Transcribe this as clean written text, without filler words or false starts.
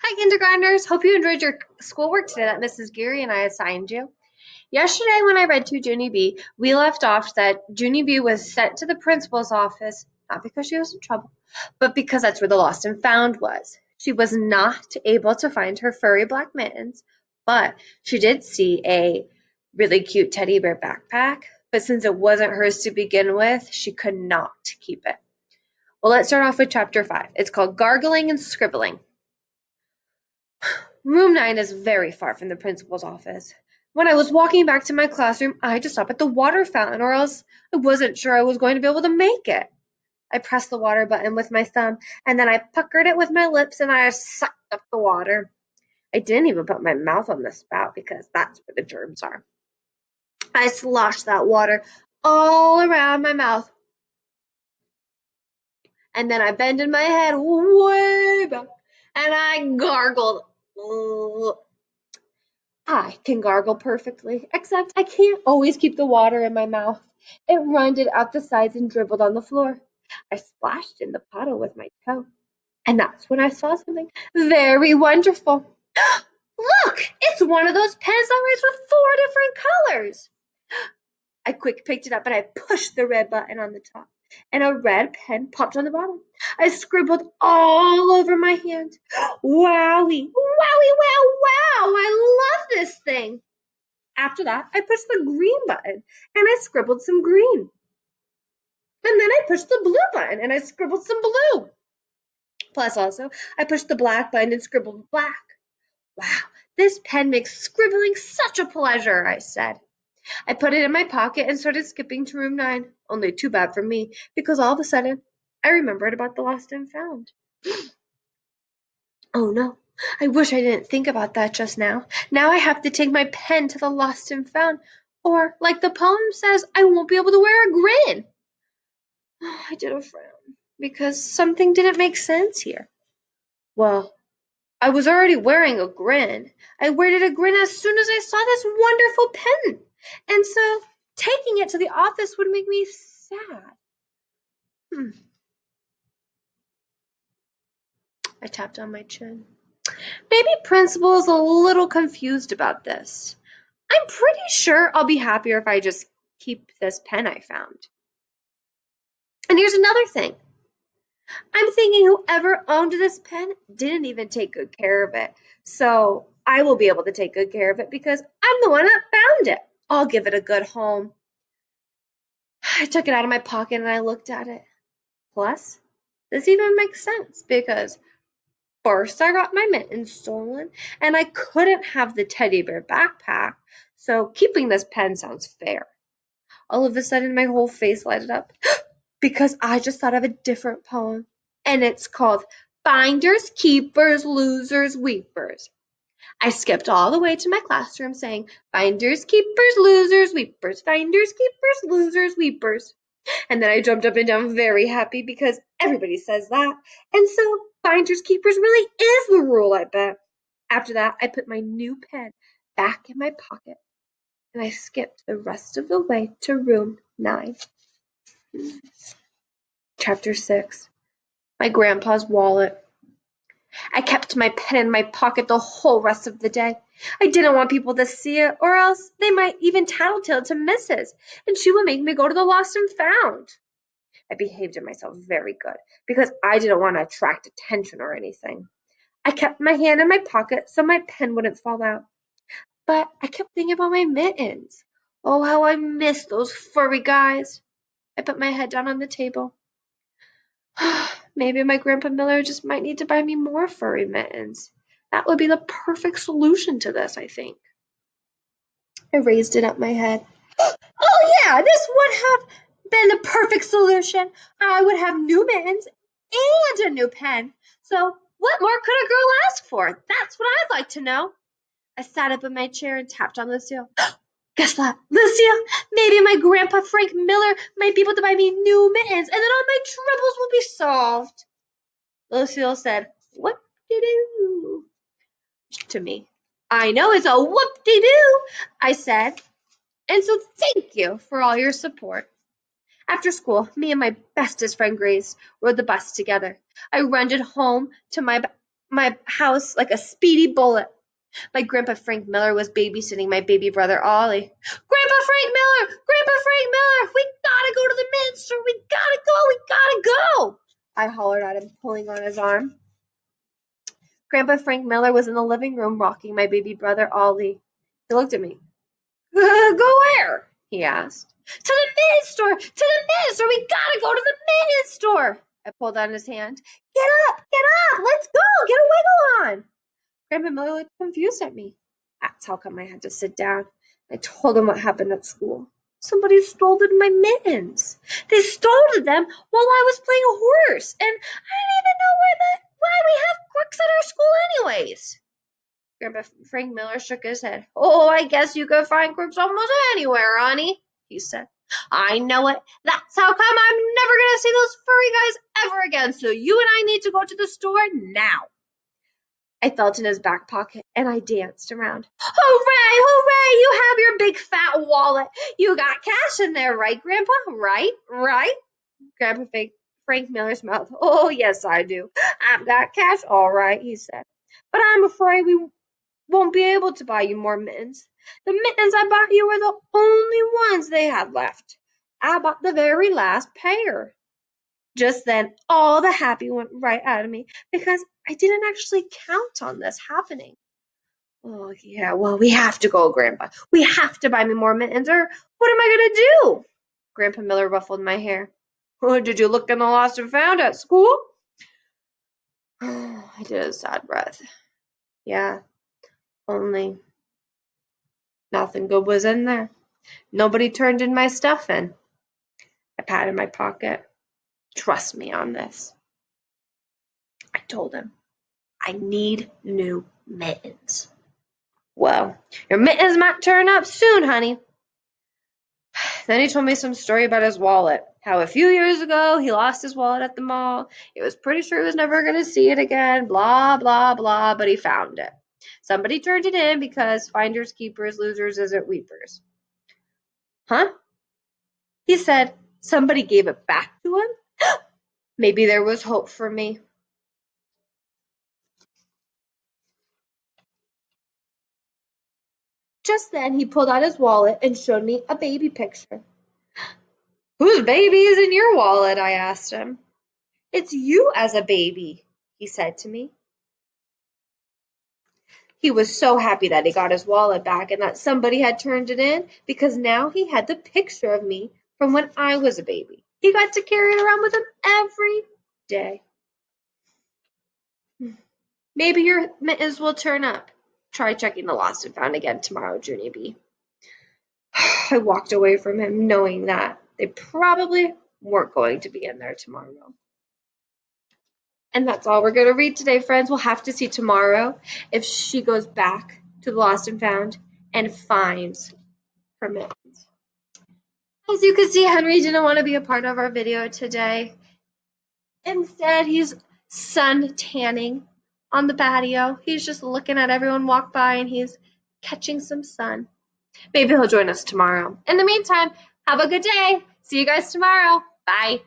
Hi, kindergartners. Hope you enjoyed your schoolwork today that Mrs. Geary and I assigned you. Yesterday, when I read to Junie B, we left off that Junie B was sent to the principal's office, not because she was in trouble, but because that's where the lost and found was. She was not able to find her furry black mittens, but she did see a really cute teddy bear backpack. But since it wasn't hers to begin with, she could not keep it. Well, let's start off with chapter 5. It's called Gargling and Scribbling. Room 9 is very far from the principal's office. When I was walking back to my classroom, I had to stop at the water fountain, or else I wasn't sure I was going to be able to make it. I pressed the water button with my thumb, and then I puckered it with my lips, and I sucked up the water. I didn't even put my mouth on the spout because that's where the germs are. I sloshed that water all around my mouth, and then I bended my head way back, and I gargled. I can gargle perfectly, except I can't always keep the water in my mouth. It runded out the sides and dribbled on the floor. I splashed in the puddle with my toe, and that's when I saw something very wonderful. Look, it's one of those pens that writes with 4 different colors. I quick picked it up and I pushed the red button on the top, and a red pen popped on the bottom. I scribbled all over my hand. Wowie, wowie, wow, wow! I love this thing. After that, I pushed the green button and I scribbled some green. And then I pushed the blue button and I scribbled some blue. Plus, also, I pushed the black button and scribbled black. Wow, this pen makes scribbling such a pleasure, I said. I put it in my pocket and started skipping to room 9. Only too bad for me, because all of a sudden, I remembered about the lost and found. Oh no, I wish I didn't think about that just now. Now I have to take my pen to the lost and found, or, like the poem says, I won't be able to wear a grin. I did a frown, because something didn't make sense here. Well, I was already wearing a grin. I wear a grin as soon as I saw this wonderful pen. And so taking it to the office would make me sad. Hmm. I tapped on my chin. Maybe Principal is a little confused about this. I'm pretty sure I'll be happier if I just keep this pen I found. And here's another thing. I'm thinking whoever owned this pen didn't even take good care of it. So I will be able to take good care of it because I'm the one that found it. I'll give it a good home. I took it out of my pocket and I looked at it. Plus, this even makes sense because first I got my mittens stolen and I couldn't have the teddy bear backpack. So keeping this pen sounds fair. All of a sudden, my whole face lighted up because I just thought of a different poem. And it's called Finders, Keepers, Losers, Weepers. I skipped all the way to my classroom saying, Finders, keepers, losers, weepers. Finders, keepers, losers, weepers. And then I jumped up and down very happy because everybody says that. And so finders, keepers really is the rule, I bet. After that, I put my new pen back in my pocket and I skipped the rest of the way to room 9. Chapter 6. My grandpa's wallet. I kept my pen in my pocket the whole rest of the day. I didn't want people to see it, or else they might even tattletale to Mrs., and she would make me go to the lost and found. I behaved myself very good because I didn't want to attract attention or anything. I kept my hand in my pocket so my pen wouldn't fall out. But I kept thinking about my mittens. Oh, how I miss those furry guys. I put my head down on the table. Maybe my Grandpa Miller just might need to buy me more furry mittens. That would be the perfect solution to this, I think. I raised it up my head. Oh, yeah, this would have been the perfect solution. I would have new mittens and a new pen. So, what more could a girl ask for? That's what I'd like to know. I sat up in my chair and tapped on Lucille. Guess what, Lucille? Maybe my Grandpa Frank Miller might be able to buy me new mittens, and then all my troubles will be solved. Lucille said, "Whoop-de-doo," to me. I know it's a whoop-de-doo, I said. And so thank you for all your support. After school, me and my bestest friend Grace rode the bus together. I rented home to my my house like a speedy bullet. My Grandpa Frank Miller was babysitting my baby brother Ollie. Grandpa Frank Miller! Grandpa Frank Miller! We gotta go to the minster! We gotta go! We gotta go! I hollered at him, pulling on his arm. Grandpa Frank Miller was in the living room rocking my baby brother Ollie. He looked at me. Go where? He asked. To the minster! To the minster! We gotta go to the minster! I pulled on his hand. Get up! Get up! Let's go! Get a wiggle on! Grandpa Miller looked confused at me. That's how come I had to sit down. I told him what happened at school. Somebody stole my mittens. They stole them while I was playing a horse, and I didn't even know why we have crooks at our school anyways. Grandpa Frank Miller shook his head. Oh, I guess you could find crooks almost anywhere, honey, he said. I know it. That's how come I'm never going to see those furry guys ever again, so you and I need to go to the store now. I felt in his back pocket, and I danced around. Hooray, hooray, you have your big fat wallet. You got cash in there, right, Grandpa? Right? Grandpa Frank Miller's mouth. Oh, yes, I do. I've got cash, all right, he said. But I'm afraid we won't be able to buy you more mittens. The mittens I bought you were the only ones they had left. I bought the very last pair. Just then, all the happy went right out of me because I didn't actually count on this happening. Oh, yeah, well, we have to go, Grandpa. We have to buy me more mittens, or what am I going to do? Grandpa Miller ruffled my hair. Oh, did you look in the lost and found at school? I did a sad breath. Yeah, only nothing good was in there. Nobody turned in my stuff in. I patted my pocket. Trust me on this. I told him, I need new mittens. Well, your mittens might turn up soon, honey. Then he told me some story about his wallet. How a few years ago he lost his wallet at the mall. He was pretty sure he was never going to see it again. Blah, blah, blah, but he found it. Somebody turned it in because finders keepers, losers isn't weepers. Huh? He said somebody gave it back to him? Maybe there was hope for me. Just then he pulled out his wallet and showed me a baby picture. Whose baby is in your wallet? I asked him. It's you as a baby, he said to me. He was so happy that he got his wallet back and that somebody had turned it in because now he had the picture of me from when I was a baby. He got to carry it around with him every day. Maybe your mittens will turn up. Try checking the lost and found again tomorrow, Junie B. I walked away from him knowing that they probably weren't going to be in there tomorrow. And that's all we're going to read today, friends. We'll have to see tomorrow if she goes back to the lost and found and finds her mittens. As you can see, Henry didn't want to be a part of our video today. Instead, he's sun tanning on the patio. He's just looking at everyone walk by and he's catching some sun. Maybe he'll join us tomorrow. In the meantime, have a good day. See you guys tomorrow. Bye.